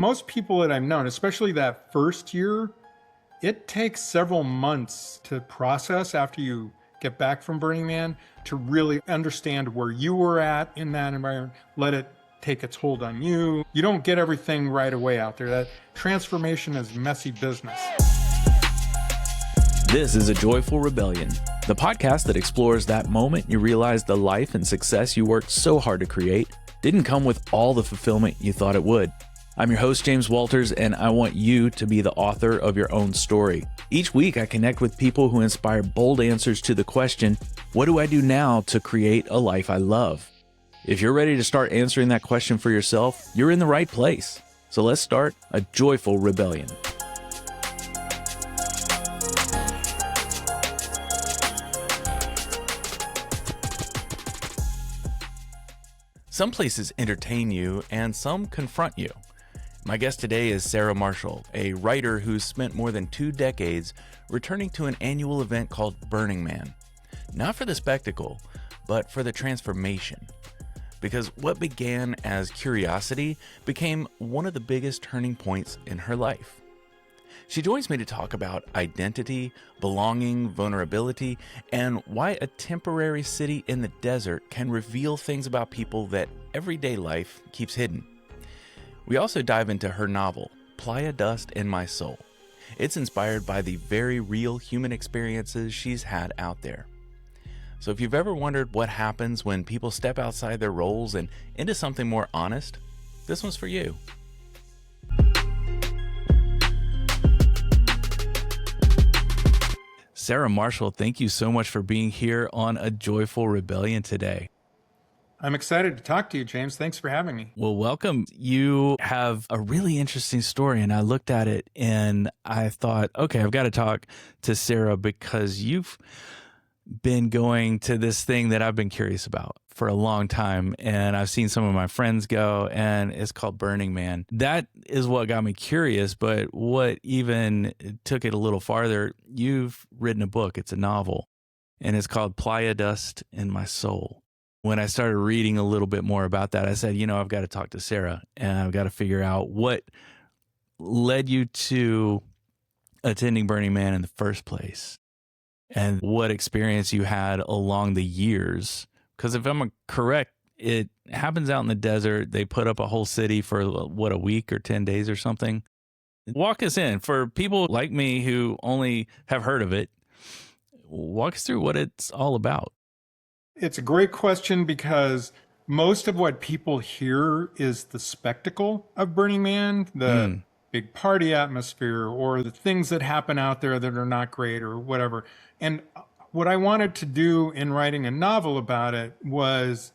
Most people that I've known, especially that first year, it takes several months to process after you get back from Burning Man to really understand where you were at in that environment, let it take its hold on you. You don't get everything right away out there. That transformation is messy business. This is A Joyful Rebellion, the podcast that explores that moment you realize the life and success you worked so hard to create didn't come with all the fulfillment you thought it would. I'm your host, James Walters, and I want you to be the author of your own story. Each week, I connect with people who inspire bold answers to the question, what do I do now to create a life I love? If you're ready to start answering that question for yourself, you're in the right place. So let's start a joyful rebellion. Some places entertain you and some confront you. My guest today is Sarah Marshall, a writer who's spent more than 2 decades returning to an annual event called Burning Man. Not for the spectacle, but for the transformation. Because what began as curiosity became one of the biggest turning points in her life. She joins me to talk about identity, belonging, vulnerability, and why a temporary city in the desert can reveal things about people that everyday life keeps hidden. We also dive into her novel, Playa Dust in My Soul. It's inspired by the very real human experiences she's had out there. So if you've ever wondered what happens when people step outside their roles and into something more honest, this one's for you. Sarah Marshall, thank you so much for being here on A Joyful Rebellion today. I'm excited to talk to you, James. Thanks for having me. Well, welcome. You have a really interesting story, and I looked at it and I thought, okay, I've got to talk to Sarah because you've been going to this thing that I've been curious about for a long time, and I've seen some of my friends go, and it's called Burning Man. That is what got me curious, but what even took it a little farther, you've written a book. It's a novel, and it's called Playa Dust in My Soul. When I started reading a little bit more about that, I said, I've got to talk to Sarah, and I've got to figure out what led you to attending Burning Man in the first place and what experience you had along the years. Because if I'm correct, it happens out in the desert. They put up a whole city for, a week or 10 days or something. Walk us in. For people like me who only have heard of it, walk us through what it's all about. It's a great question because most of what people hear is the spectacle of Burning Man, the big party atmosphere, or the things that happen out there that are not great or whatever. And what I wanted to do in writing a novel about it was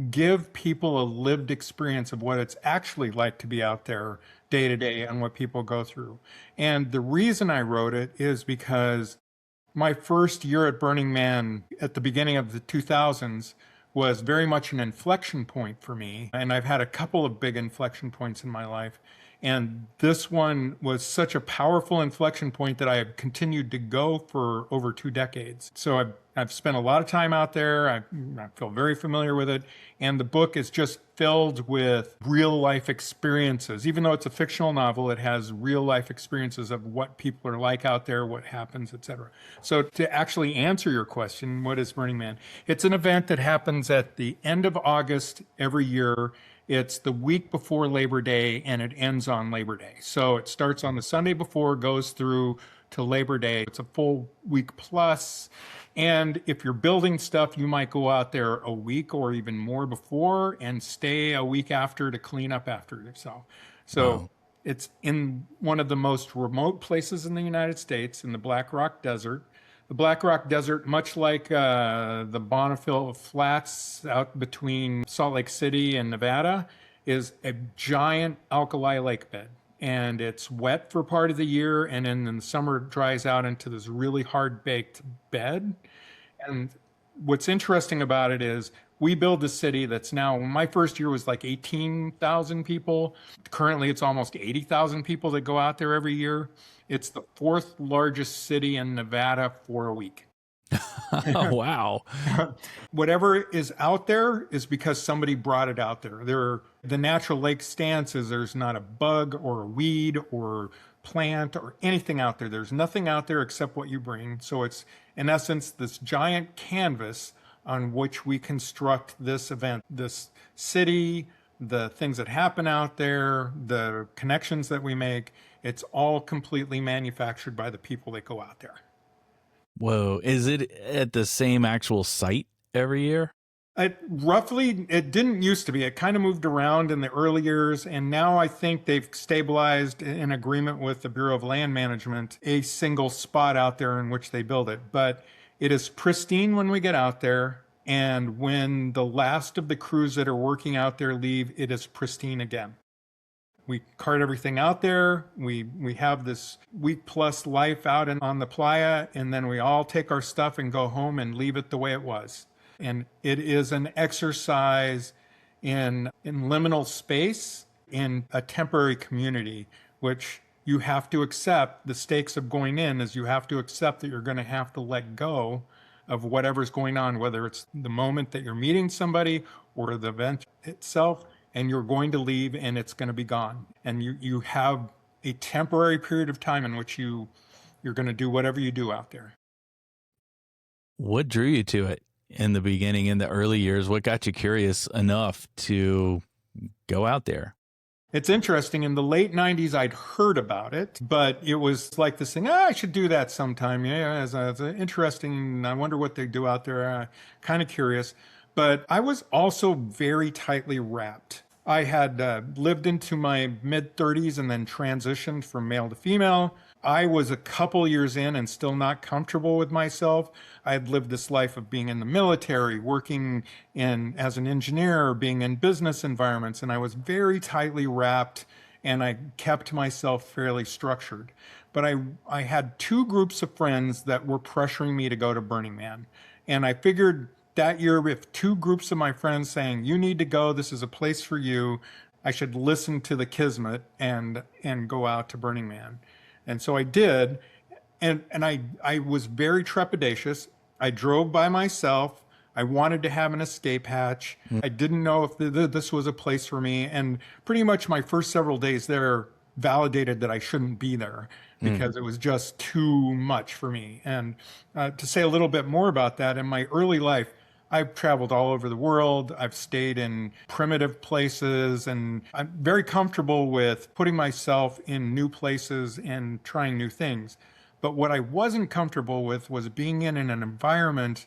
give people a lived experience of what it's actually like to be out there day to day and what people go through. And the reason I wrote it is because my first year at Burning Man at the beginning of the 2000s was very much an inflection point for me. And I've had a couple of big inflection points in my life. And this one was such a powerful inflection point that I have continued to go for over 2 decades. So I've spent a lot of time out there. I feel very familiar with it. And the book is just filled with real life experiences. Even though it's a fictional novel, it has real life experiences of what people are like out there, what happens, etc. So to actually answer your question, what is Burning Man? It's an event that happens at the end of August every year. It's the week before Labor Day, and it ends on Labor Day. So it starts on the Sunday before, goes through to Labor Day. It's a full week plus. And if you're building stuff, you might go out there a week or even more before and stay a week after to clean up after yourself. So It's in one of the most remote places in the United States, in the Black Rock Desert. The Black Rock Desert, much like the Bonneville Flats out between Salt Lake City and Nevada, is a giant alkali lake bed. And it's wet for part of the year, and then in the summer it dries out into this really hard-baked bed. And what's interesting about it is we build a city that's now, my first year was like 18,000 people. Currently, it's almost 80,000 people that go out there every year. It's the 4th largest city in Nevada for a week. Wow. Whatever is out there is because somebody brought it out there. The natural lake stance is there's not a bug or a weed or plant or anything out there. There's nothing out there except what you bring. So it's, in essence, this giant canvas on which we construct this event, this city, the things that happen out there, the connections that we make. It's all completely manufactured by the people that go out there. Whoa. Is it at the same actual site every year? It didn't used to be. It kind of moved around in the early years, and now I think they've stabilized in agreement with the Bureau of Land Management a single spot out there in which they build it. But it is pristine when we get out there, and when the last of the crews that are working out there leave, it is pristine again. We cart everything out there. We have this week plus life out on the playa, and then we all take our stuff and go home and leave it the way it was. And it is an exercise in liminal space in a temporary community, which you have to accept. The stakes of going in is you have to accept that you're going to have to let go of whatever's going on, whether it's the moment that you're meeting somebody or the event itself, and you're going to leave and it's going to be gone. And you have a temporary period of time in which you're going to do whatever you do out there. What drew you to it in the beginning, in the early years? What got you curious enough to go out there? It's interesting. In the late 90s, I'd heard about it, but it was like this thing, I should do that sometime. Yeah, it's interesting. I wonder what they do out there. Kind of curious. But I was also very tightly wrapped. I had lived into my mid 30s and then transitioned from male to female. I was a couple years in and still not comfortable with myself. I had lived this life of being in the military, working as an engineer, being in business environments, and I was very tightly wrapped and I kept myself fairly structured. But I had two groups of friends that were pressuring me to go to Burning Man. And I figured that year, with two groups of my friends saying, you need to go, this is a place for you, I should listen to the kismet and go out to Burning Man. And so I did, and I was very trepidatious. I drove by myself. I wanted to have an escape hatch. I didn't know if this was a place for me. And pretty much my first several days there validated that I shouldn't be there because it was just too much for me. And to say a little bit more about that, in my early life, I've traveled all over the world. I've stayed in primitive places, and I'm very comfortable with putting myself in new places and trying new things. But what I wasn't comfortable with was being in an environment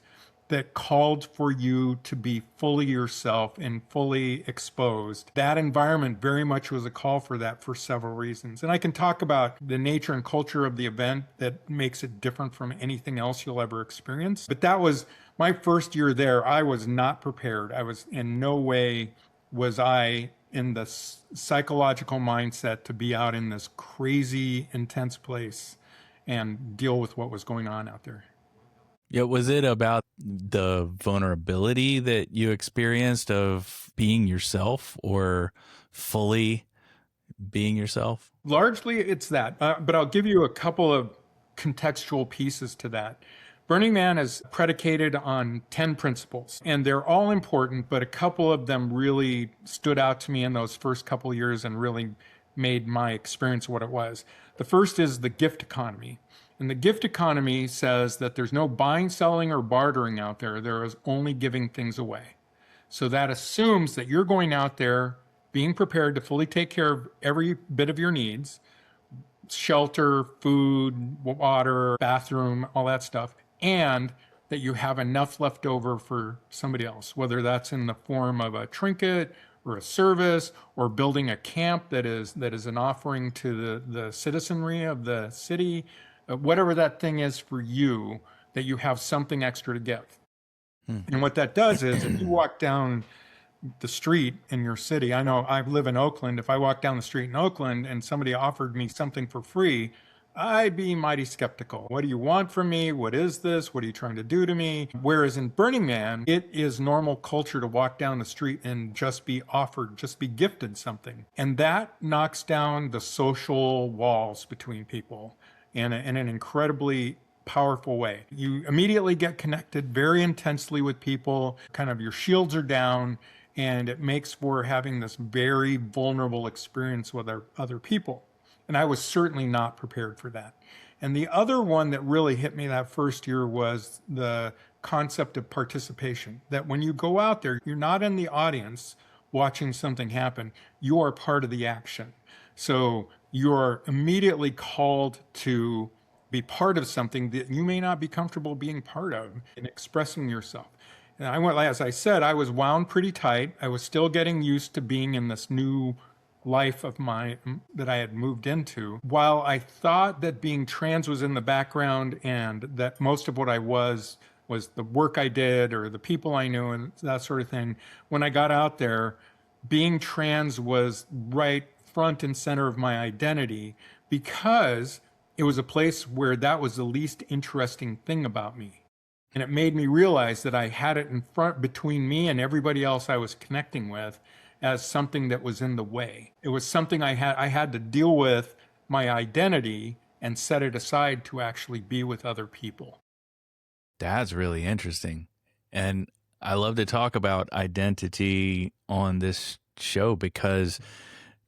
that called for you to be fully yourself and fully exposed. That environment very much was a call for that for several reasons. And I can talk about the nature and culture of the event that makes it different from anything else you'll ever experience. But that was my first year there. I was not prepared. I was in no way was I in the psychological mindset to be out in this crazy, intense place and deal with what was going on out there. Yeah, was it about the vulnerability that you experienced of being yourself or fully being yourself? Largely, it's that. But I'll give you a couple of contextual pieces to that. Burning Man is predicated on 10 principles, and they're all important, but a couple of them really stood out to me in those first couple of years and really made my experience what it was. The first is the gift economy. And the gift economy says that there's no buying, selling, or bartering out there. There is only giving things away. So that assumes that you're going out there being prepared to fully take care of every bit of your needs, shelter, food, water, bathroom, all that stuff, and that you have enough left over for somebody else, whether that's in the form of a trinket or a service or building a camp that is an offering to the citizenry of the city. Whatever that thing is for you, that you have something extra to give. And what that does is if you walk down the street in your city, I know I live in Oakland. If I walk down the street in Oakland and somebody offered me something for free, I'd be mighty skeptical. What do you want from me? What is this? What are you trying to do to me? Whereas in Burning Man, it is normal culture to walk down the street and just be offered, just be gifted something. And that knocks down the social walls between people in an incredibly powerful way. You immediately get connected very intensely with people, kind of your shields are down, and it makes for having this very vulnerable experience with other people. And I was certainly not prepared for that. And the other one that really hit me that first year was the concept of participation, that when you go out there, you're not in the audience watching something happen, you are part of the action. So you're immediately called to be part of something that you may not be comfortable being part of and expressing yourself. And I went, as I said, I was wound pretty tight. I was still getting used to being in this new life of mine that I had moved into. While I thought that being trans was in the background and that most of what I was the work I did or the people I knew and that sort of thing, when I got out there, being trans was right front and center of my identity because it was a place where that was the least interesting thing about me. And it made me realize that I had it in front between me and everybody else I was connecting with as something that was in the way. It was something I had to deal with my identity and set it aside to actually be with other people. That's really interesting. And I love to talk about identity on this show because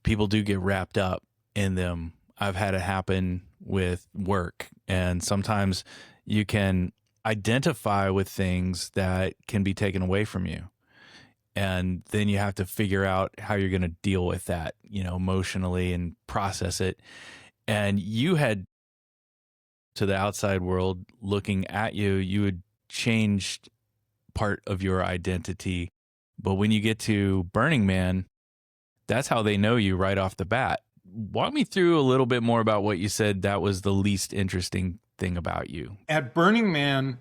people do get wrapped up in them. I've had it happen with work, and sometimes you can identify with things that can be taken away from you. And then you have to figure out how you're going to deal with that, emotionally and process it. And you had, to the outside world looking at you, you had changed part of your identity. But when you get to Burning Man, that's how they know you right off the bat. Walk me through a little bit more about what you said that was the least interesting thing about you. At Burning Man,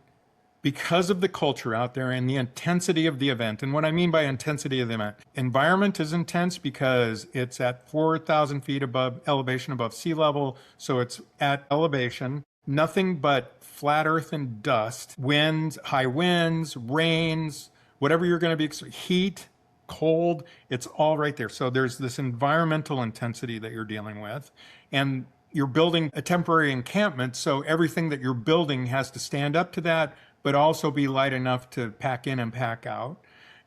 because of the culture out there and the intensity of the event, and what I mean by intensity of the event, environment is intense because it's at 4,000 feet above elevation above sea level. So it's at elevation, nothing but flat earth and dust, winds, high winds, rains, whatever you're going to be, heat, cold, it's all right there. So there's this environmental intensity that you're dealing with. And you're building a temporary encampment. So everything that you're building has to stand up to that, but also be light enough to pack in and pack out.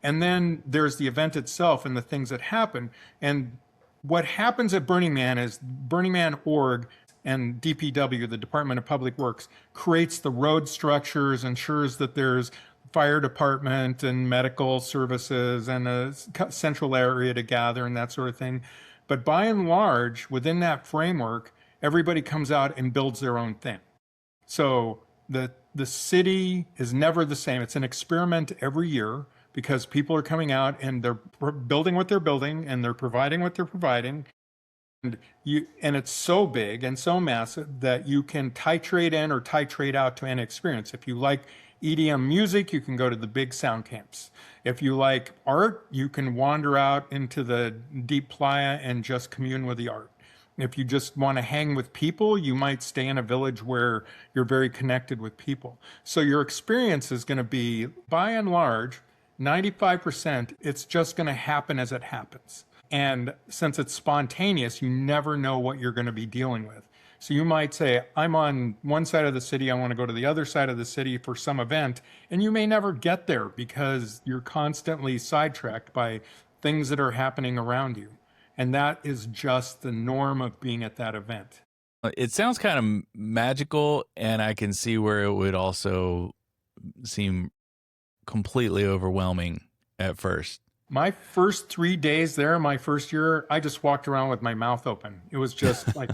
And then there's the event itself and the things that happen. And what happens at Burning Man is Burning Man org and DPW, the Department of Public Works, creates the road structures, ensures that there's fire department and medical services and a central area to gather and that sort of thing. But by and large, within that framework, everybody comes out and builds their own thing. So the city is never the same. It's an experiment every year because people are coming out and they're building what they're building and they're providing what they're providing. And it's so big and so massive that you can titrate in or titrate out to any experience. If you like EDM music, you can go to the big sound camps. If you like art, you can wander out into the deep playa and just commune with the art. If you just want to hang with people, you might stay in a village where you're very connected with people. So your experience is going to be, by and large, 95%, it's just going to happen as it happens. And since it's spontaneous, you never know what you're going to be dealing with. So you might say, I'm on one side of the city, I want to go to the other side of the city for some event, and you may never get there because you're constantly sidetracked by things that are happening around you. And that is just the norm of being at that event. It sounds kind of magical, and I can see where it would also seem completely overwhelming at first. My first 3 days there, my first year, I just walked around with my mouth open. It was just like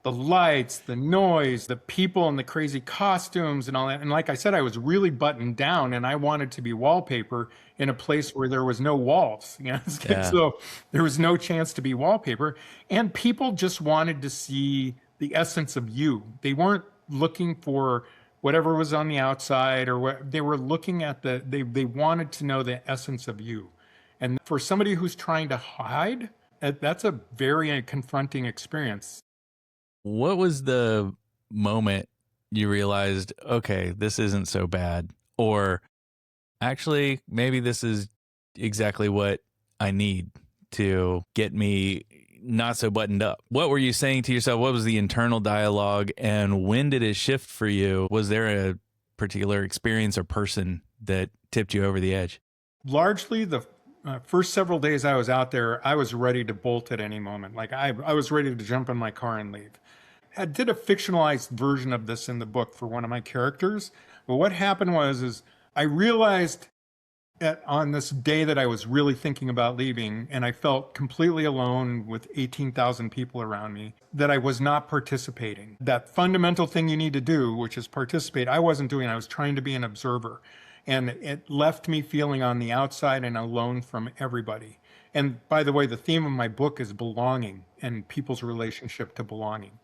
the lights, the noise, the people and the crazy costumes and all that. And like I said, I was really buttoned down and I wanted to be wallpaper in a place where there was no walls. Yeah. So there was no chance to be wallpaper. And people just wanted to see the essence of you. They weren't looking for whatever was on the outside or what they were looking at they wanted to know the essence of you. And for somebody who's trying to hide, that's a very confronting experience. What was the moment you realized, okay, this isn't so bad? Or actually, maybe this is exactly what I need to get me not so buttoned up. What were you saying to yourself? What was the internal dialogue, and when did it shift for you? Was there a particular experience or person that tipped you over the edge? Largely the first several days I was out there, I was ready to bolt at any moment. Like I was ready to jump in my car and leave. I did a fictionalized version of this in the book for one of my characters. But what happened is I realized on this day that I was really thinking about leaving, and I felt completely alone with 18,000 people around me, that I was not participating. That fundamental thing you need to do, which is participate, I wasn't doing. I was trying to be an observer. And it left me feeling on the outside and alone from everybody. And by the way, the theme of my book is belonging and people's relationship to belonging.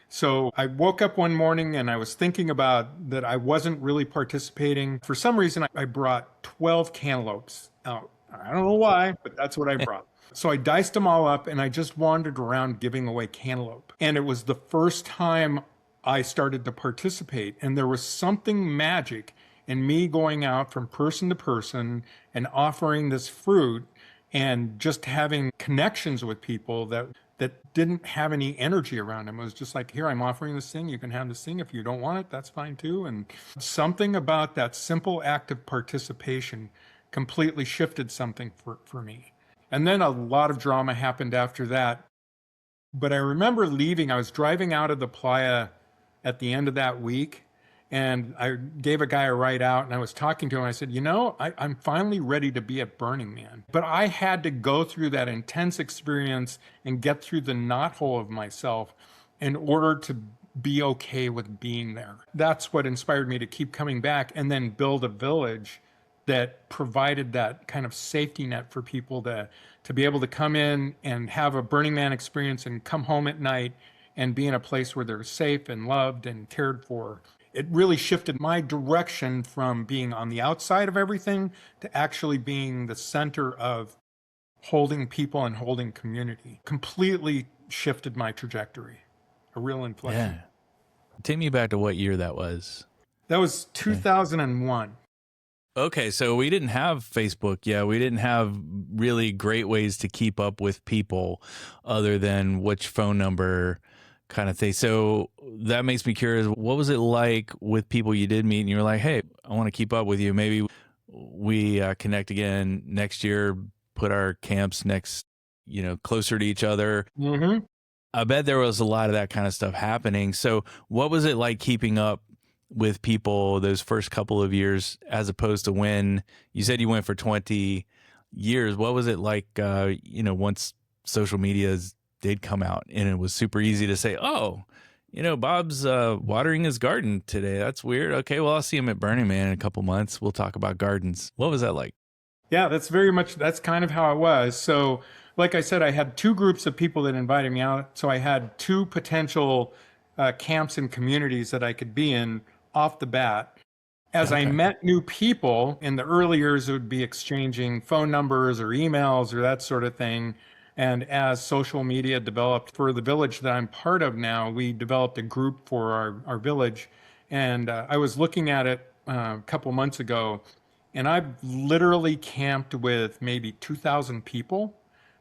So I woke up one morning and I was thinking about that I wasn't really participating. For some reason, I brought 12 cantaloupes out. I don't know why, but that's what I brought. So I diced them all up and I just wandered around giving away cantaloupe. And it was the first time I started to participate. And there was something magic in me going out from person to person and offering this fruit and just having connections with people that didn't have any energy around them. It was just like, here, I'm offering this thing. You can have this thing. If you don't want it, that's fine too. And something about that simple act of participation completely shifted something for me. And then a lot of drama happened after that. But I remember leaving. I was driving out of the playa at the end of that week. And I gave a guy a ride out and I was talking to him. I said, I'm finally ready to be at Burning Man. But I had to go through that intense experience and get through the knothole of myself in order to be okay with being there. That's what inspired me to keep coming back and then build a village that provided that kind of safety net for people to be able to come in and have a Burning Man experience and come home at night and be in a place where they're safe and loved and cared for. It really shifted my direction from being on the outside of everything to actually being the center of holding people and holding community. Completely shifted my trajectory. A real inflection. Yeah. Take me back to what year that was. That was 2001. Okay, so we didn't have Facebook yet. We didn't have really great ways to keep up with people other than which phone number kind of thing. So that makes me curious. What was it like with people you did meet and you were like, hey, I want to keep up with you. Maybe we connect again next year, put our camps closer to each other. Mm-hmm. I bet there was a lot of that kind of stuff happening. So what was it like keeping up with people those first couple of years as opposed to when you said you went for 20 years? What was it like, once social media did come out and it was super easy to say, oh, Bob's watering his garden today. That's weird. Okay, well, I'll see him at Burning Man in a couple months. We'll talk about gardens. What was that like? Yeah, that's kind of how it was. So like I said, I had two groups of people that invited me out. So I had two potential camps and communities that I could be in off the bat. As I met new people in the early years, it would be exchanging phone numbers or emails or that sort of thing. And as social media developed for the village that I'm part of now, we developed a group for our village. And I was looking at it a couple months ago, and I've literally camped with maybe 2,000 people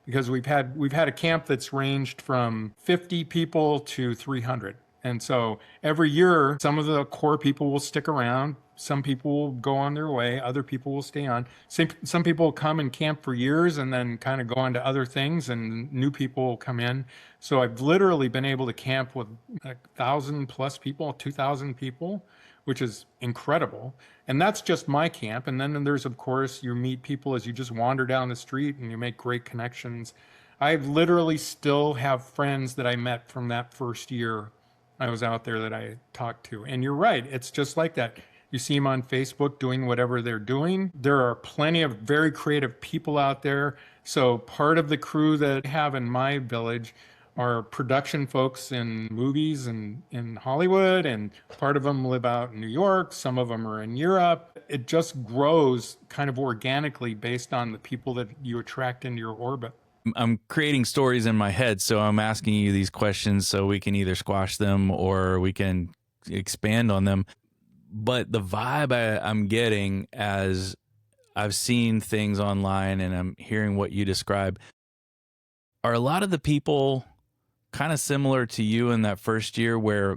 because we've had a camp that's ranged from 50 people to 300. And so every year, some of the core people will stick around. Some people will go on their way. Other people will stay on. Some people will come and camp for years and then kind of go on to other things, and new people will come in. So I've literally been able to camp with 1,000 plus people, 2,000 people, which is incredible. And that's just my camp. And then there's, of course, you meet people as you just wander down the street and you make great connections. I literally still have friends that I met from that first year I was out there that I talked to. And you're right, it's just like that. You see them on Facebook doing whatever they're doing. There are plenty of very creative people out there. So part of the crew that I have in my village are production folks in movies and in Hollywood, and part of them live out in New York. Some of them are in Europe. It just grows kind of organically based on the people that you attract into your orbit. I'm creating stories in my head, so I'm asking you these questions so we can either squash them or we can expand on them. But the vibe I'm getting as I've seen things online and I'm hearing what you describe, Are a lot of the people kind of similar to you in that first year where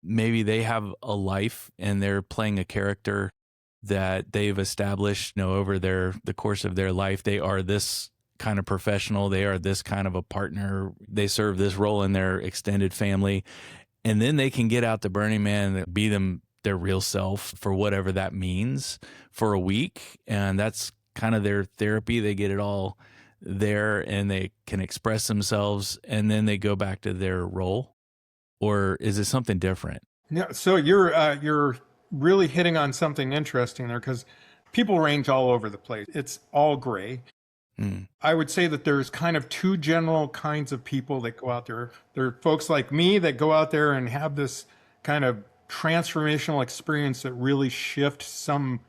maybe they have a life and they're playing a character that they've established, over the course of their life? They are this kind of professional. They are this kind of a partner. They serve this role in their extended family. And then they can get out to Burning Man and be their real self for whatever that means for a week. And that's kind of their therapy. They get it all there and they can express themselves, and then they go back to their role. Or is it something different? Yeah, so you're really hitting on something interesting there, because people range all over the place. It's all gray. I would say that there's kind of two general kinds of people that go out there. There are folks like me that go out there and have this kind of transformational experience that really shifts some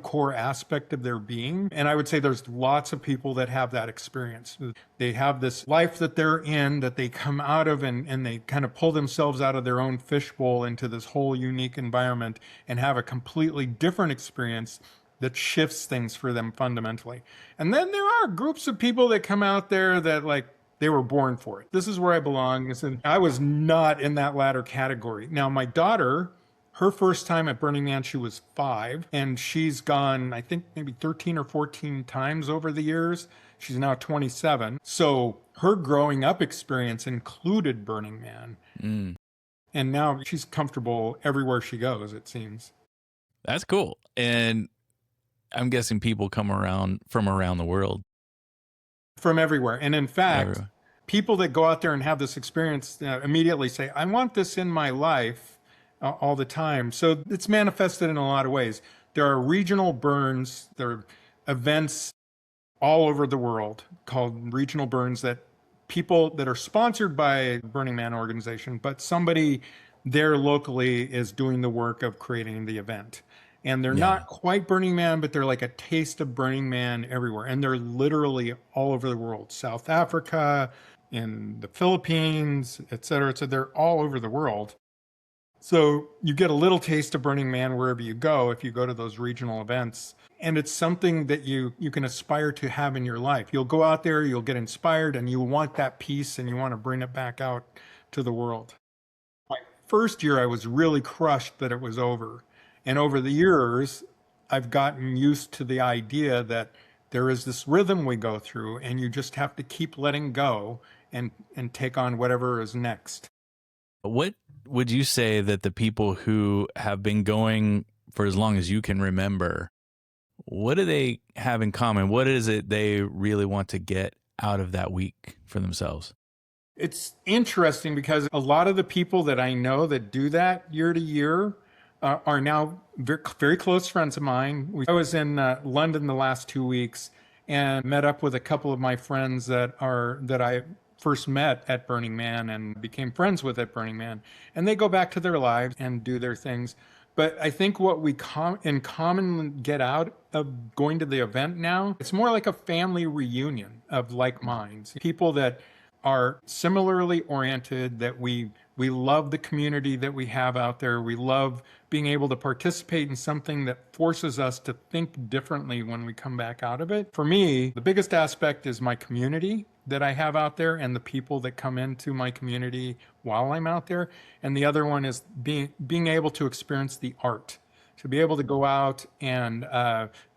core aspect of their being. And I would say there's lots of people that have that experience. They have this life that they're in, that they come out of, and they kind of pull themselves out of their own fishbowl into this whole unique environment and have a completely different experience that shifts things for them fundamentally. And then there are groups of people that come out there that, like, they were born for it. This is where I belong. I was not in that latter category. Now, my daughter, her first time at Burning Man, she was 5, and she's gone, I think, maybe 13 or 14 times over the years. She's now 27. So her growing up experience included Burning Man. And now she's comfortable everywhere she goes, it seems. That's cool. And I'm guessing people come around from around the world. From everywhere. And in fact, Everywhere. people that go out there and have this experience immediately say, I want this in my life all the time. So it's manifested in a lot of ways. There are regional burns. There are events all over the world called regional burns that people that are sponsored by Burning Man organization, but somebody there locally is doing the work of creating the event. And they're not quite Burning Man, but they're like a taste of Burning Man everywhere. And they're literally all over the world. South Africa, in the Philippines, et cetera. So they're all over the world. So you get a little taste of Burning Man wherever you go if you go to those regional events. And it's something that you can aspire to have in your life. You'll go out there, you'll get inspired, and you want that peace, and you want to bring it back out to the world. My first year, I was really crushed that it was over. And over the years, I've gotten used to the idea that there is this rhythm we go through, and you just have to keep letting go and take on whatever is next. What would you say that the people who have been going for as long as you can remember, what do they have in common? What is it they really want to get out of that week for themselves? It's interesting because a lot of the people that I know that do that year to year are now very, very close friends of mine. I was in London the last 2 weeks and met up with a couple of my friends that I first met at Burning Man and became friends with at Burning Man. And they go back to their lives and do their things. But I think what we in common get out of going to the event now, it's more like a family reunion of like minds. People that are similarly oriented, that we love the community that we have out there. We love being able to participate in something that forces us to think differently when we come back out of it. For me, the biggest aspect is my community that I have out there and the people that come into my community while I'm out there. And the other one is being able to experience the art, to be able to go out and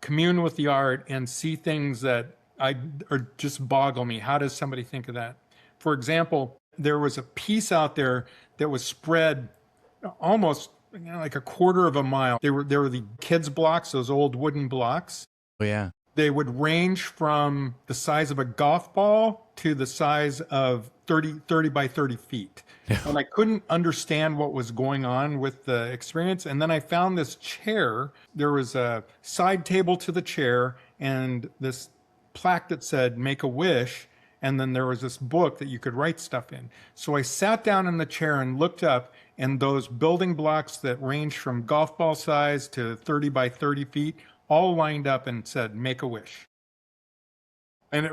commune with the art and see things that or just boggle me. How does somebody think of that? For example, there was a piece out there that was spread almost like a quarter of a mile. There were the kids' blocks, those old wooden blocks. Oh, yeah. They would range from the size of a golf ball to the size of 30 by 30 feet. And I couldn't understand what was going on with the experience. And then I found this chair. There was a side table to the chair and this plaque that said, "Make a wish." And then there was this book that you could write stuff in. So I sat down in the chair and looked up, and those building blocks that range from golf ball size to 30 by 30 feet all lined up and said, "Make a wish." And I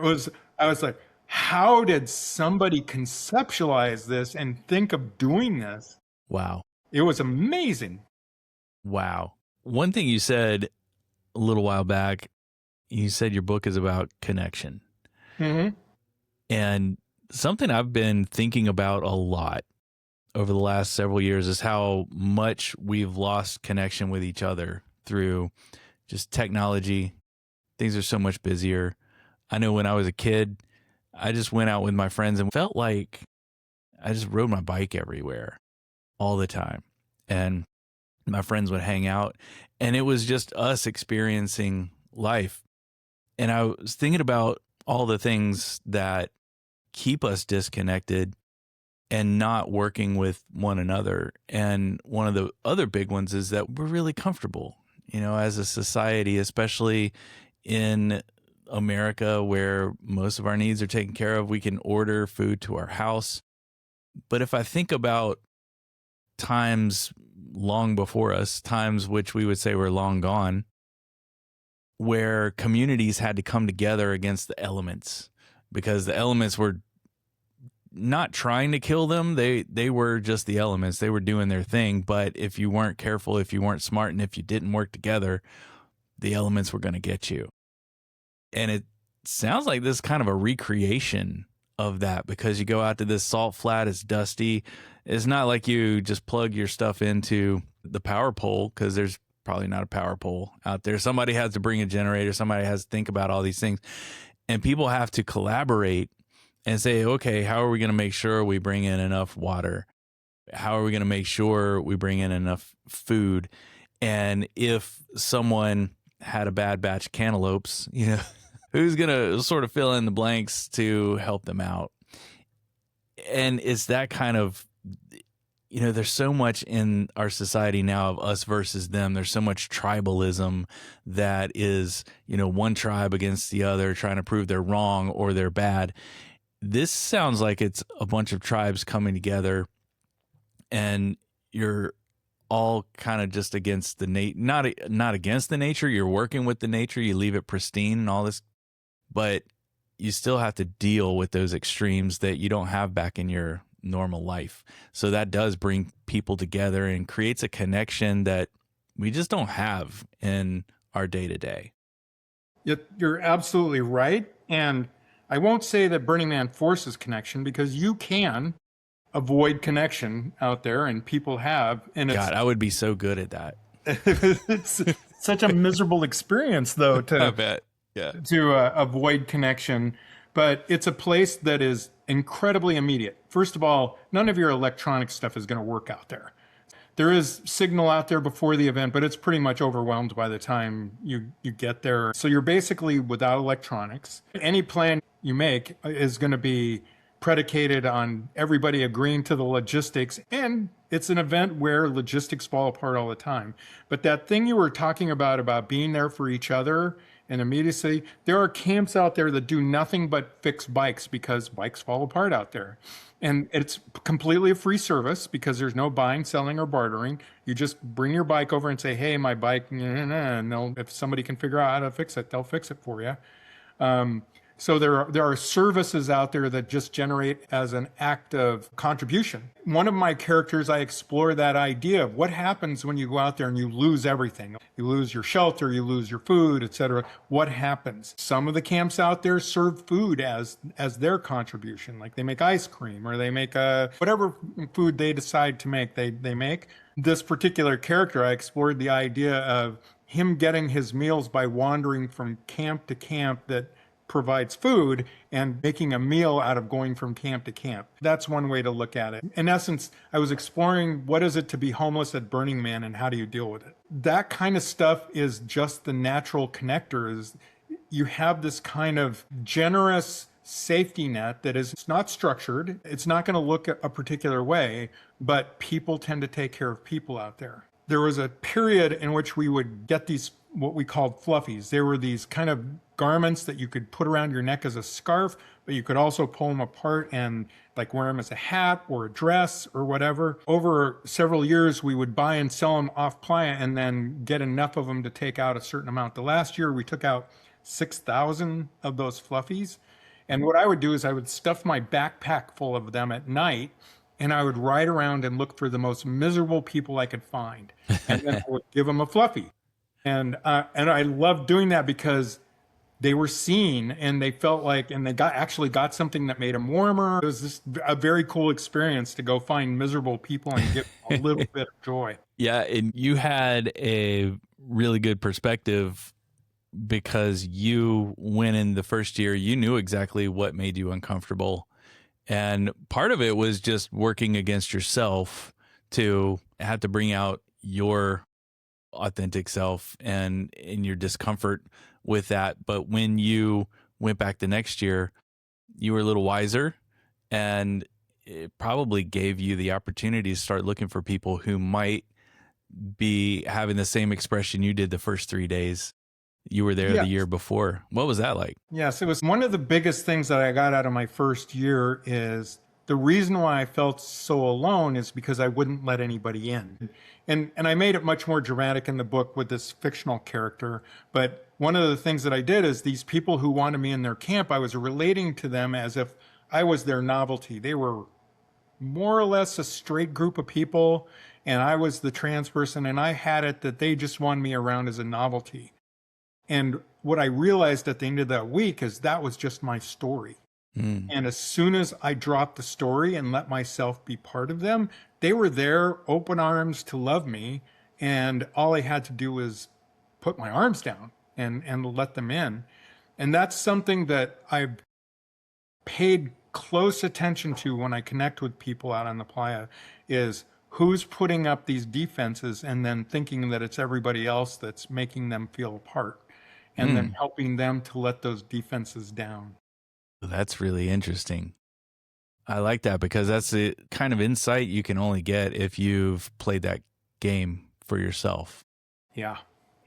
was like, how did somebody conceptualize this and think of doing this? Wow. It was amazing. Wow. One thing you said a little while back, you said your book is about connection. Mm-hmm. And something I've been thinking about a lot over the last several years is how much we've lost connection with each other through just technology. Things are so much busier. I know when I was a kid, I just went out with my friends and felt like I just rode my bike everywhere all the time. And my friends would hang out, and it was just us experiencing life. And I was thinking about all the things that keep us disconnected and not working with one another. And one of the other big ones is that we're really comfortable, as a society, especially in America, where most of our needs are taken care of. We can order food to our house. But if I think about times long before us, times which we would say were long gone, where communities had to come together against the elements, because the elements were not trying to kill them. They were just the elements. They were doing their thing. But if you weren't careful, if you weren't smart, and if you didn't work together, the elements were going to get you. And it sounds like this is kind of a recreation of that, because you go out to this salt flat, it's dusty. It's not like you just plug your stuff into the power pole, because there's probably not a power pole out there. Somebody has to bring a generator. Somebody has to think about all these things. And people have to collaborate and say, okay, how are we going to make sure we bring in enough water? How are we going to make sure we bring in enough food? And if someone had a bad batch of cantaloupes, who's going to sort of fill in the blanks to help them out? And it's that kind of, there's so much in our society now of us versus them. There's so much tribalism that is, one tribe against the other, trying to prove they're wrong or they're bad. This sounds like it's a bunch of tribes coming together, and you're all kind of just against the not against the nature. You're working with the nature. You leave it pristine and all this, but you still have to deal with those extremes that you don't have back in your normal life. So that does bring people together and creates a connection that we just don't have in our day to day. You're absolutely right. And I won't say that Burning Man forces connection, because you can avoid connection out there, and people have. And God, I would be so good at that. It's such a miserable experience, though, I bet. Yeah. To avoid connection. But it's a place that is incredibly immediate. First of all, none of your electronic stuff is going to work out there. There is signal out there before the event, but it's pretty much overwhelmed by the time you get there. So you're basically without electronics. Any plan you make is going to be predicated on everybody agreeing to the logistics. And it's an event where logistics fall apart all the time. But that thing you were talking about being there for each other and immediacy, there are camps out there that do nothing but fix bikes, because bikes fall apart out there. And it's completely a free service, because there's no buying, selling, or bartering. You just bring your bike over and say, hey, my bike, and if somebody can figure out how to fix it, they'll fix it for you. So there are services out there that just generate as an act of contribution. One of my characters, I explore that idea of what happens when you go out there and you lose everything. You lose your shelter, you lose your food, etc. What happens? Some of the camps out there serve food as their contribution. Like they make ice cream, or they make whatever food they decide to make, they make. This particular character, I explored the idea of him getting his meals by wandering from camp to camp that provides food, and making a meal out of going from camp to camp. That's one way to look at it. In essence, I was exploring what is it to be homeless at Burning Man, and how do you deal with it? That kind of stuff is just the natural connectors. You have this kind of generous safety net that is not structured. It's not going to look a particular way, but people tend to take care of people out there. There was a period in which we would get these, what we called Fluffies. They were these kind of garments that you could put around your neck as a scarf, but you could also pull them apart and like wear them as a hat or a dress or whatever. Over several years, we would buy and sell them off Playa, and then get enough of them to take out a certain amount. The last year, we took out 6,000 of those Fluffies. And what I would do is I would stuff my backpack full of them at night, and I would ride around and look for the most miserable people I could find. And then I would give them a Fluffy. And I loved doing that, because they were seen and they felt like, and they actually got something that made them warmer. It was just a very cool experience to go find miserable people and give a little bit of joy. Yeah, and you had a really good perspective because you went in the first year, you knew exactly what made you uncomfortable. And part of it was just working against yourself to have to bring out your authentic self and your discomfort with that. But when you went back the next year, you were a little wiser, and it probably gave you the opportunity to start looking for people who might be having the same expression you did the first 3 days you were there the year before. What was that like? Yes, it was one of the biggest things that I got out of my first year. Is the reason why I felt so alone is because I wouldn't let anybody in. And I made it much more dramatic in the book with this fictional character. But one of the things that I did is these people who wanted me in their camp, I was relating to them as if I was their novelty. They were more or less a straight group of people, and I was the trans person, and I had it that they just wanted me around as a novelty. And what I realized at the end of that week is that was just my story. And as soon as I dropped the story and let myself be part of them, they were there, open arms to love me. And all I had to do was put my arms down and let them in. And that's something that I've paid close attention to when I connect with people out on the playa, is who's putting up these defenses and then thinking that it's everybody else that's making them feel apart, and then helping them to let those defenses down. That's really interesting. I like that because that's the kind of insight you can only get if you've played that game for yourself. Yeah.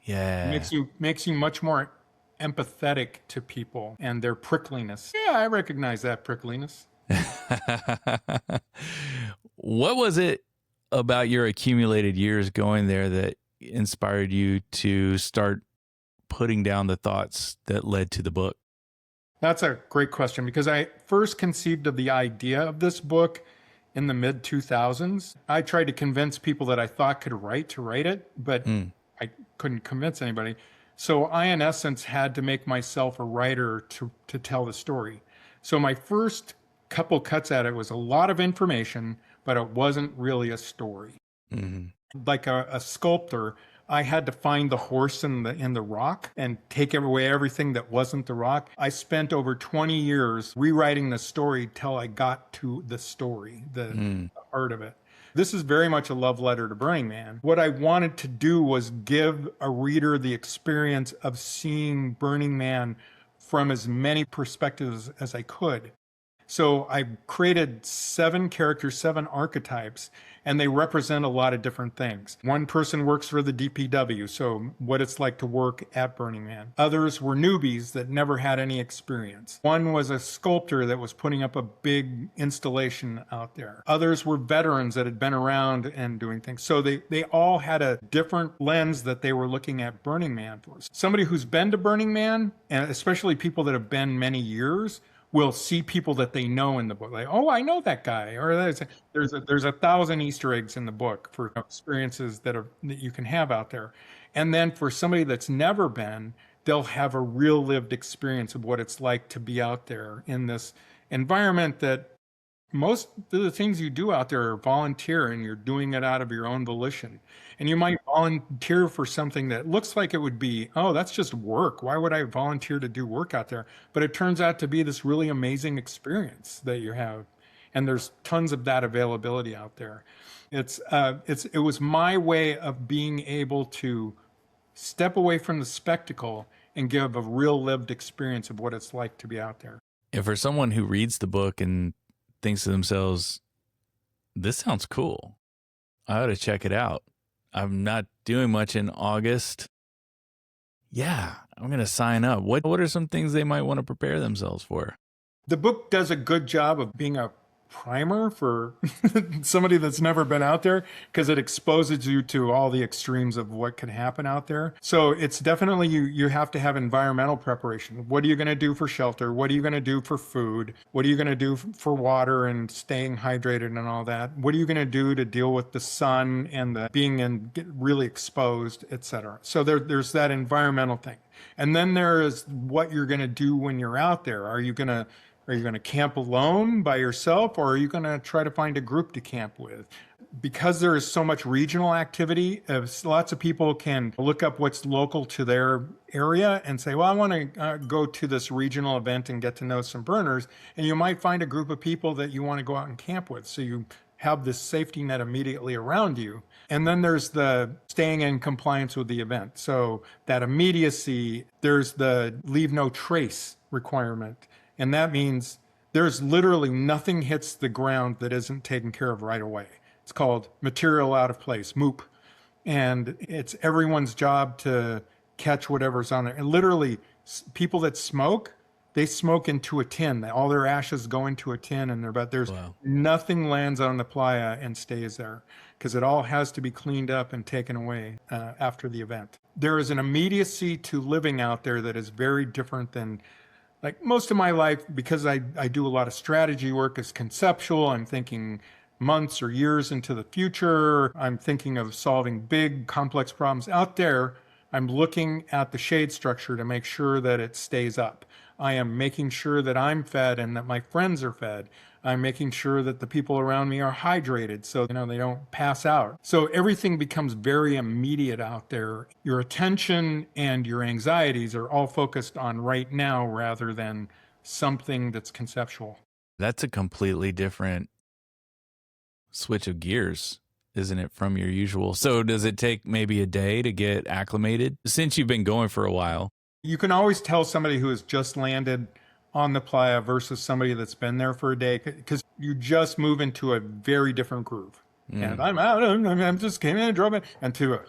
Yeah. It makes you much more empathetic to people and their prickliness. Yeah, I recognize that prickliness. What was it about your accumulated years going there that inspired you to start putting down the thoughts that led to the book? That's a great question, because I first conceived of the idea of this book in the mid 2000s. I tried to convince people that I thought could write to write it, but I couldn't convince anybody. So I, in essence, had to make myself a writer to tell the story. So my first couple cuts at it was a lot of information, but it wasn't really a story. Like a sculptor, I had to find the horse in the rock and take away everything that wasn't the rock. I spent over 20 years rewriting the story till I got to the story, the heart of it. This is very much a love letter to Burning Man. What I wanted to do was give a reader the experience of seeing Burning Man from as many perspectives as I could. So I created 7 characters, 7 archetypes, and they represent a lot of different things. One person works for the DPW, so what it's like to work at Burning Man. Others were newbies that never had any experience. One was a sculptor that was putting up a big installation out there. Others were veterans that had been around and doing things. So they all had a different lens that they were looking at Burning Man for. Somebody who's been to Burning Man, and especially people that have been many years, will see people that they know in the book, like, oh, I know that guy, or there's 1,000 Easter eggs in the book for experiences that you can have out there. And then for somebody that's never been, they'll have a real lived experience of what it's like to be out there in this environment that most of the things you do out there are volunteer, and you're doing it out of your own volition. And you might volunteer for something that looks like it would be, oh, that's just work. Why would I volunteer to do work out there? But it turns out to be this really amazing experience that you have. And there's tons of that availability out there. It was my way of being able to step away from the spectacle and give a real lived experience of what it's like to be out there. And for someone who reads the book and thinks to themselves, this sounds cool, I ought to check it out. I'm not doing much in August. Yeah, I'm going to sign up. What are some things they might want to prepare themselves for? The book does a good job of being a primer for somebody that's never been out there, because it exposes you to all the extremes of what can happen out there. So it's definitely you have to have environmental preparation. What are you going to do for shelter? What are you going to do for food? What are you going to do for water and staying hydrated and all that? What are you going to do to deal with the sun and the being and get really exposed, etc.? So there's that environmental thing. And then there is what you're going to do when you're out there. Are you going to camp alone by yourself, or are you going to try to find a group to camp with? Because there is so much regional activity, lots of people can look up what's local to their area and say, well, I want to go to this regional event and get to know some burners. And you might find a group of people that you want to go out and camp with. So you have this safety net immediately around you. And then there's the staying in compliance with the event. So that immediacy, there's the leave no trace requirement. And that means there's literally nothing hits the ground that isn't taken care of right away. It's called material out of place, MOOP. And it's everyone's job to catch whatever's on it. And literally, people that smoke, they smoke into a tin. All their ashes go into a tin, and there's nothing lands on the playa and stays there, because it all has to be cleaned up and taken away after the event. There is an immediacy to living out there that is very different than, like, most of my life, because I do a lot of strategy work, is conceptual. I'm thinking months or years into the future. I'm thinking of solving big, complex problems. Out there, I'm looking at the shade structure to make sure that it stays up. I am making sure that I'm fed and that my friends are fed. I'm making sure that the people around me are hydrated so they don't pass out. So everything becomes very immediate out there. Your attention and your anxieties are all focused on right now rather than something that's conceptual. That's a completely different switch of gears, isn't it, from your usual? So does it take maybe a day to get acclimated since you've been going for a while? You can always tell somebody who has just landed on the playa versus somebody that's been there for a day, because you just move into a very different groove. And I'm out, I'm just came in and drove in, and to a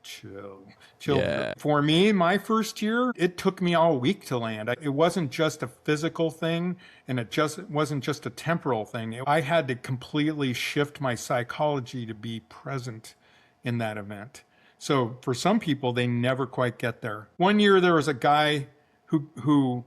chill. Yeah. For me, my first year, it took me all week to land. It wasn't just a physical thing, and it wasn't just a temporal thing. I had to completely shift my psychology to be present in that event. So for some people, they never quite get there. One year, there was a guy who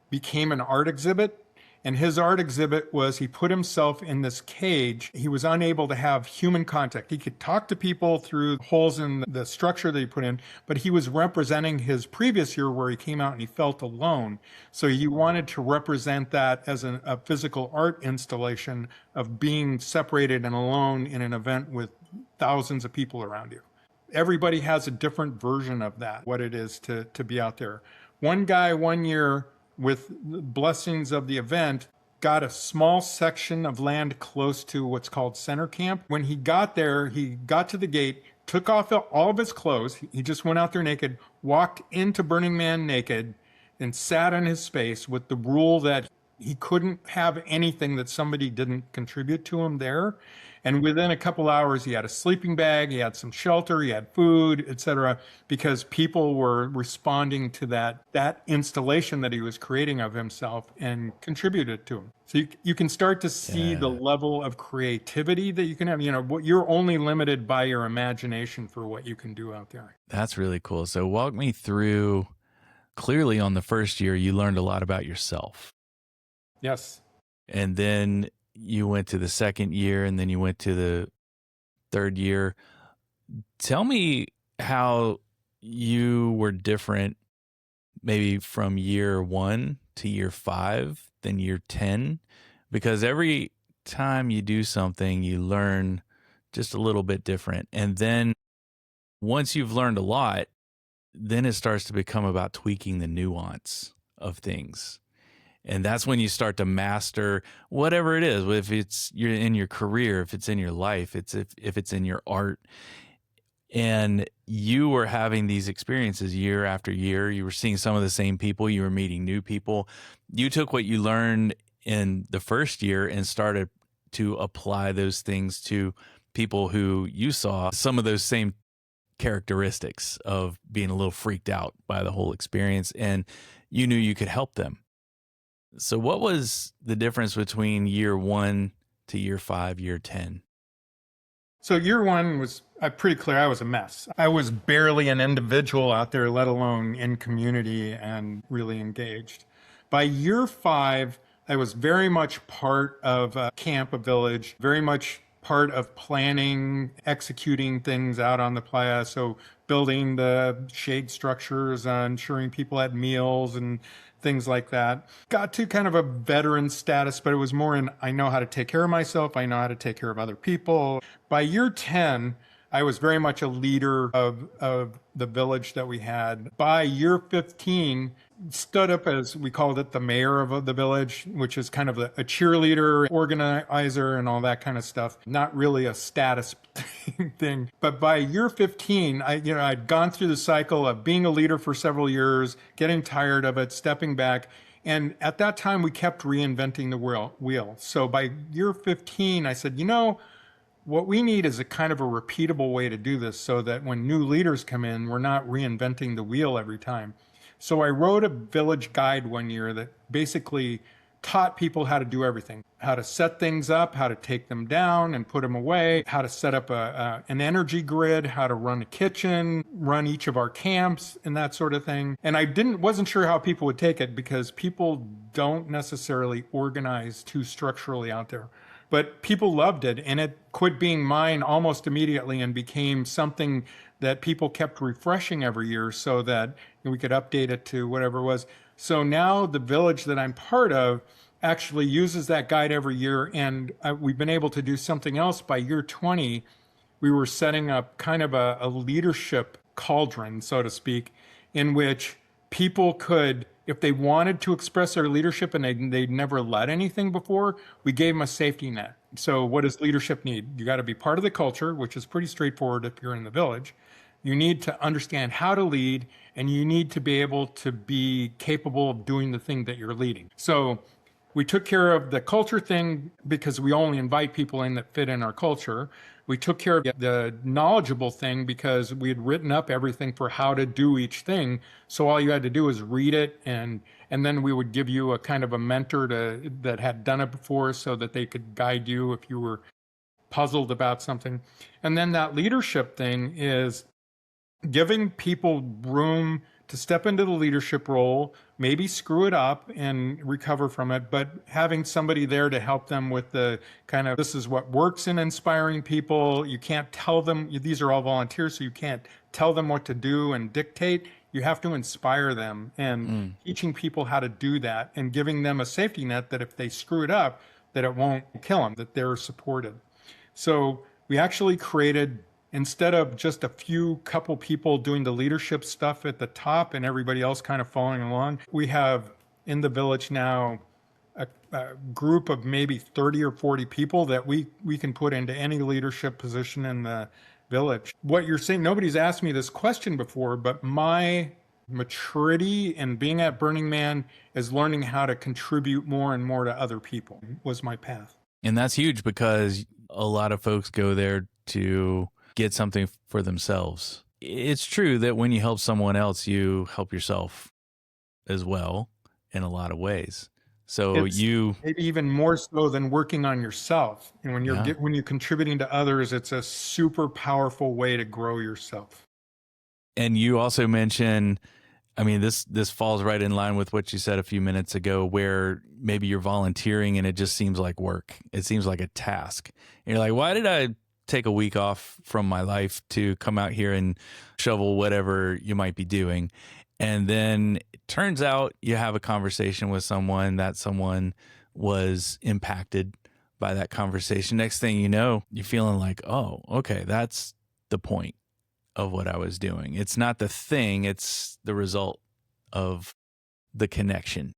became an art exhibit, and his art exhibit was he put himself in this cage. He was unable to have human contact. He could talk to people through holes in the structure that he put in, but he was representing his previous year where he came out and he felt alone. So he wanted to represent that as a physical art installation of being separated and alone in an event with thousands of people around you. Everybody has a different version of that, what it is to be out there. One guy one year, with the blessings of the event, got a small section of land close to what's called center camp. When he got there, he got to the gate, took off all of his clothes. He just went out there naked, walked into Burning Man naked, and sat on his space with the rule that he couldn't have anything that somebody didn't contribute to him there. And within a couple hours, he had a sleeping bag, he had some shelter, he had food, etc., because people were responding to that installation that he was creating of himself and contributed to him. So you can start to see the level of creativity that you can have. You're only limited by your imagination for what you can do out there. That's really cool. So walk me through, clearly on the first year, you learned a lot about yourself. Yes. And then you went to the second year, and then you went to the third year. Tell me how you were different maybe from year 1 to year 5 than year 10, because every time you do something, you learn just a little bit different. And then once you've learned a lot, then it starts to become about tweaking the nuance of things. And that's when you start to master whatever it is. If it's you're in your career, if it's in your life, if it's in your art. And you were having these experiences year after year. You were seeing some of the same people. You were meeting new people. You took what you learned in the first year and started to apply those things to people who you saw some of those same characteristics of being a little freaked out by the whole experience, and you knew you could help them. So what was the difference between year 1 to year 5, year 10? So year one was pretty clear. I was a mess. I was barely an individual out there, let alone in community and really engaged. By year 5, I was very much part of a camp, a village, very much part of planning, executing things out on the playa. So building the shade structures, ensuring people had meals and things like that. Got to kind of a veteran status, but it was more in I know how to take care of myself. I know how to take care of other people. By year 10, I was very much a leader of the village that we had. By year 15, stood up as we called it the mayor of the village, which is kind of a cheerleader, organizer, and all that kind of stuff. Not really a status thing. But by year 15, I'd gone through the cycle of being a leader for several years, getting tired of it, stepping back. And at that time, we kept reinventing the wheel. So by year 15, I said, what we need is a kind of a repeatable way to do this so that when new leaders come in, we're not reinventing the wheel every time. So I wrote a village guide one year that basically taught people how to do everything, how to set things up, how to take them down and put them away, how to set up an energy grid, how to run a kitchen, run each of our camps and that sort of thing. And I wasn't sure how people would take it because people don't necessarily organize too structurally out there. But people loved it, and it quit being mine almost immediately and became something that people kept refreshing every year so that we could update it to whatever it was. So now the village that I'm part of actually uses that guide every year, and we've been able to do something else. By year 20, we were setting up kind of a leadership cauldron, so to speak, in which people could, if they wanted to express their leadership and they'd never led anything before, we gave them a safety net. So what does leadership need? You got to be part of the culture, which is pretty straightforward if you're in the village. You need to understand how to lead, and you need to be able to be capable of doing the thing that you're leading. So we took care of the culture thing because we only invite people in that fit in our culture. We took care of the knowledgeable thing because we had written up everything for how to do each thing. So all you had to do was read it, and then we would give you a kind of a mentor that had done it before so that they could guide you if you were puzzled about something. And then that leadership thing is giving people room to step into the leadership role, maybe screw it up and recover from it, but having somebody there to help them with the kind of, this is what works in inspiring people. You can't tell them, these are all volunteers, so you can't tell them what to do and dictate. You have to inspire them, and teaching people how to do that and giving them a safety net that if they screw it up, that it won't kill them, that they're supported. So we actually created, instead of just a couple people doing the leadership stuff at the top and everybody else kind of following along, we have in the village now a group of maybe 30 or 40 people that we can put into any leadership position in the village. What you're saying, nobody's asked me this question before, but my maturity in being at Burning Man is learning how to contribute more and more to other people was my path. And that's huge because a lot of folks go there to get something for themselves. It's true that when you help someone else, you help yourself as well in a lot of ways. So It's maybe even more so than working on yourself. And when you're contributing to others, it's a super powerful way to grow yourself. And you also mentioned, I mean, this falls right in line with what you said a few minutes ago, where maybe you're volunteering and it just seems like work. It seems like a task. And you're like, why did I take a week off from my life to come out here and shovel whatever you might be doing? And then it turns out you have a conversation with someone, that someone was impacted by that conversation. Next thing you know, you're feeling like, oh, okay, that's the point of what I was doing. It's not the thing, it's the result of the connection.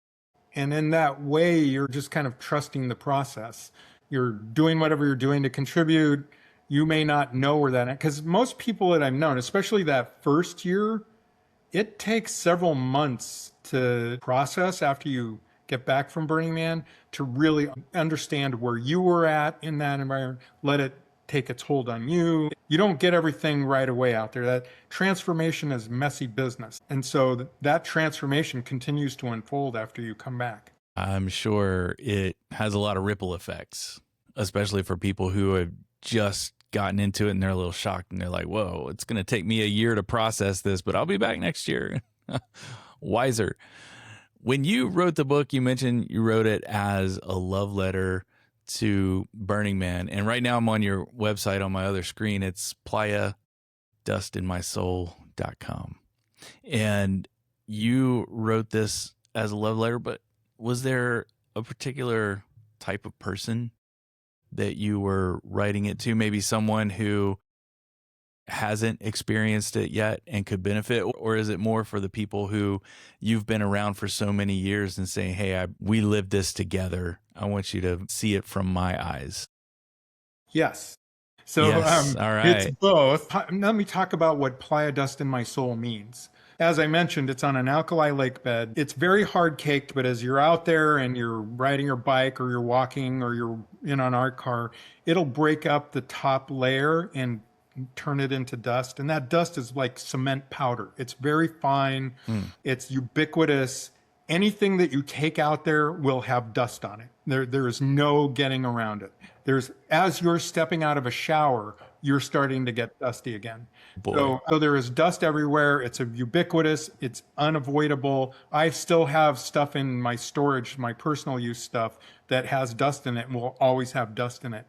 And in that way, you're just kind of trusting the process. You're doing whatever you're doing to contribute. You may not know where that, because most people that I've known, especially that first year, it takes several months to process after you get back from Burning Man to really understand where you were at in that environment, let it take its hold on you. You don't get everything right away out there. That transformation is messy business. And so that transformation continues to unfold after you come back. I'm sure it has a lot of ripple effects especially for people who have just gotten into it and they're a little shocked and they're like, whoa, it's going to take me a year to process this, but I'll be back next year. Wiser. When you wrote the book, you mentioned you wrote it as a love letter to Burning Man. And right now I'm on your website on my other screen. It's playadustinmysoul.com. And you wrote this as a love letter, but was there a particular type of person that you were writing it to? Maybe someone who hasn't experienced it yet and could benefit? Or is it more for the people who you've been around for so many years and saying, hey, we lived this together. I want you to see it from my eyes? Yes. So yes. All right. It's both. Let me talk about what Playa Dust in My Soul means. As I mentioned, it's on an alkali lake bed. It's very hard caked, but as you're out there and you're riding your bike or you're walking or you're in an art car, it'll break up the top layer and turn it into dust. And that dust is like cement powder. It's very fine. It's ubiquitous. Anything that you take out there will have dust on it. There is no getting around it. As you're stepping out of a shower, you're starting to get dusty again. So there is dust everywhere. It's ubiquitous. It's unavoidable. I still have stuff in my storage, my personal use stuff that has dust in it and will always have dust in it.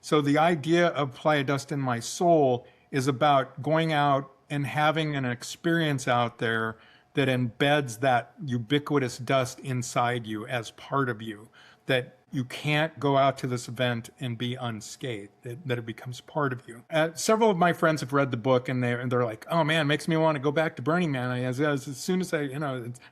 So the idea of Playa Dust in My Soul is about going out and having an experience out there that embeds that ubiquitous dust inside you as part of you, that you can't go out to this event and be unscathed, that it becomes part of you. Several of my friends have read the book and they're like, oh man, it makes me want to go back to Burning Man. As soon as I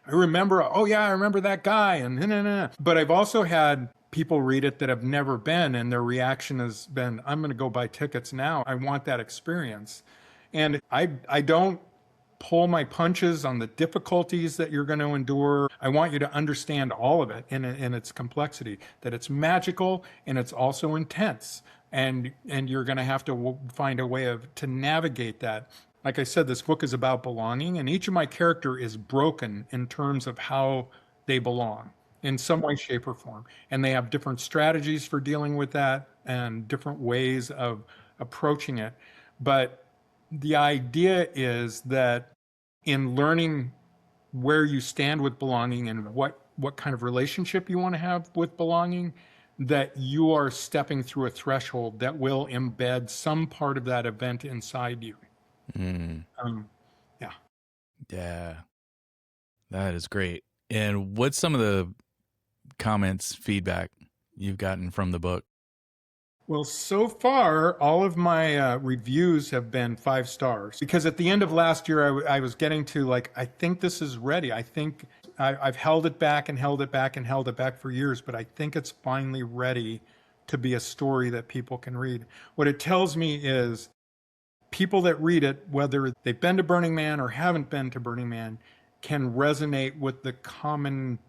remember, oh yeah, I remember that guy and But I've also had people read it that have never been, and their reaction has been, I'm going to go buy tickets now. I want that experience. And I don't pull my punches on the difficulties that you're going to endure. I want you to understand all of it in its complexity, that it's magical and it's also intense. And you're going to have to find a way to navigate that. Like I said, this book is about belonging, and each of my character is broken in terms of how they belong in some way, shape, or form. And they have different strategies for dealing with that and different ways of approaching it. But the idea is that in learning where you stand with belonging and what kind of relationship you want to have with belonging, that you are stepping through a threshold that will embed some part of that event inside you. Yeah. That is great. And what's some of the comments, feedback you've gotten from the book? Well, so far, all of my reviews have been 5 stars, because at the end of last year, I was getting to like, I think this is ready. I think I've held it back and held it back and held it back for years, but I think it's finally ready to be a story that people can read. What it tells me is people that read it, whether they've been to Burning Man or haven't been to Burning Man, can resonate with the common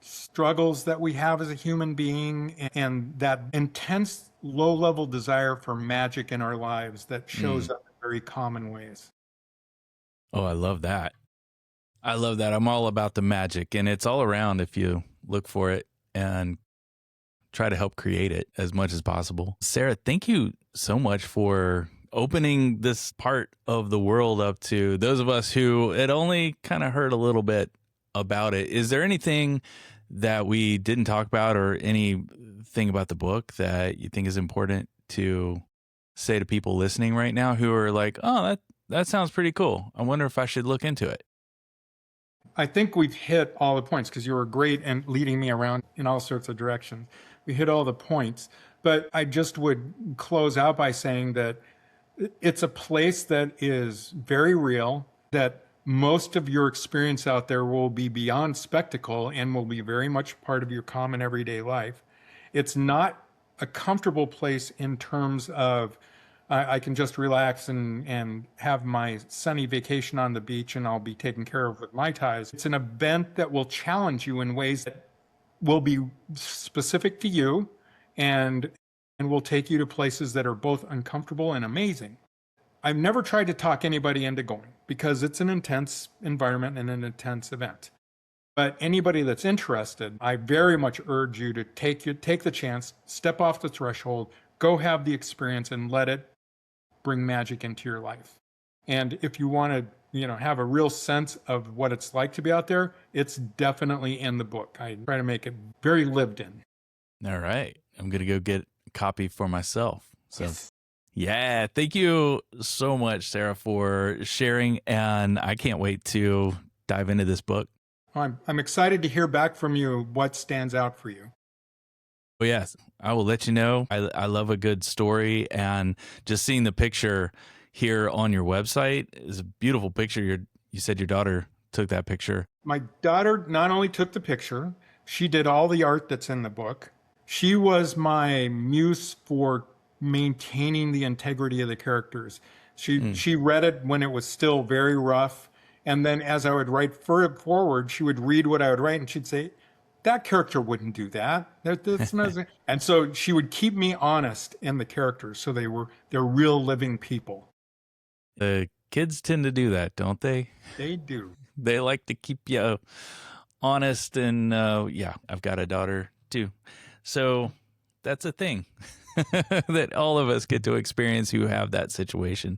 struggles that we have as a human being and that intense low-level desire for magic in our lives that shows up in very common ways. Oh, I love that. I love that. I'm all about the magic, and it's all around if you look for it and try to help create it as much as possible. Sarah, thank you so much for opening this part of the world up to those of us who had only kind of heard a little bit about it. Is there anything that we didn't talk about or anything about the book that you think is important to say to people listening right now who are like, oh, that sounds pretty cool. I wonder if I should look into it? I think we've hit all the points because you were great and leading me around in all sorts of directions. We hit all the points, but I just would close out by saying that it's a place that is very real, that most of your experience out there will be beyond spectacle and will be very much part of your common everyday life. It's not a comfortable place in terms of I can just relax and have my sunny vacation on the beach and I'll be taken care of with Mai Tais. It's an event that will challenge you in ways that will be specific to you and will take you to places that are both uncomfortable and amazing. I've never tried to talk anybody into going because it's an intense environment and an intense event. But anybody that's interested, I very much urge you to take the chance, step off the threshold, go have the experience and let it bring magic into your life. And if you want to, have a real sense of what it's like to be out there, it's definitely in the book. I try to make it very lived in. All right. I'm going to go get a copy for myself. So, Yes. yeah, thank you so much, Sarah, for sharing. And I can't wait to dive into this book. I'm excited to hear back from you what stands out for you. Well, yes, I will let you know. I love a good story, and just seeing the picture here on your website is a beautiful picture. You said your daughter took that picture. My daughter not only took the picture, she did all the art that's in the book. She was my muse for maintaining the integrity of the characters. She read it when it was still very rough. And then as I would write forward, she would read what I would write and she'd say, that character wouldn't do that. And so she would keep me honest in the characters. So they're real living people. The kids tend to do that, don't they? They do. They like to keep you honest. And yeah, I've got a daughter too. So that's a thing that all of us get to experience who have that situation.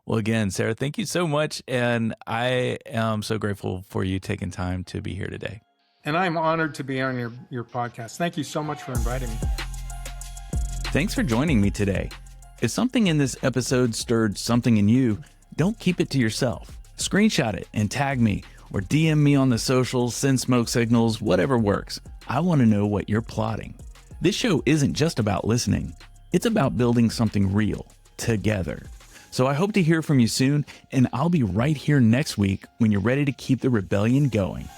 Well, again, Sarah, thank you so much. And I am so grateful for you taking time to be here today. And I'm honored to be on your podcast. Thank you so much for inviting me. Thanks for joining me today. If something in this episode stirred something in you, don't keep it to yourself. Screenshot it and tag me, or DM me on the socials, send smoke signals, whatever works. I want to know what you're plotting. This show isn't just about listening. It's about building something real together. So I hope to hear from you soon, and I'll be right here next week when you're ready to keep the rebellion going.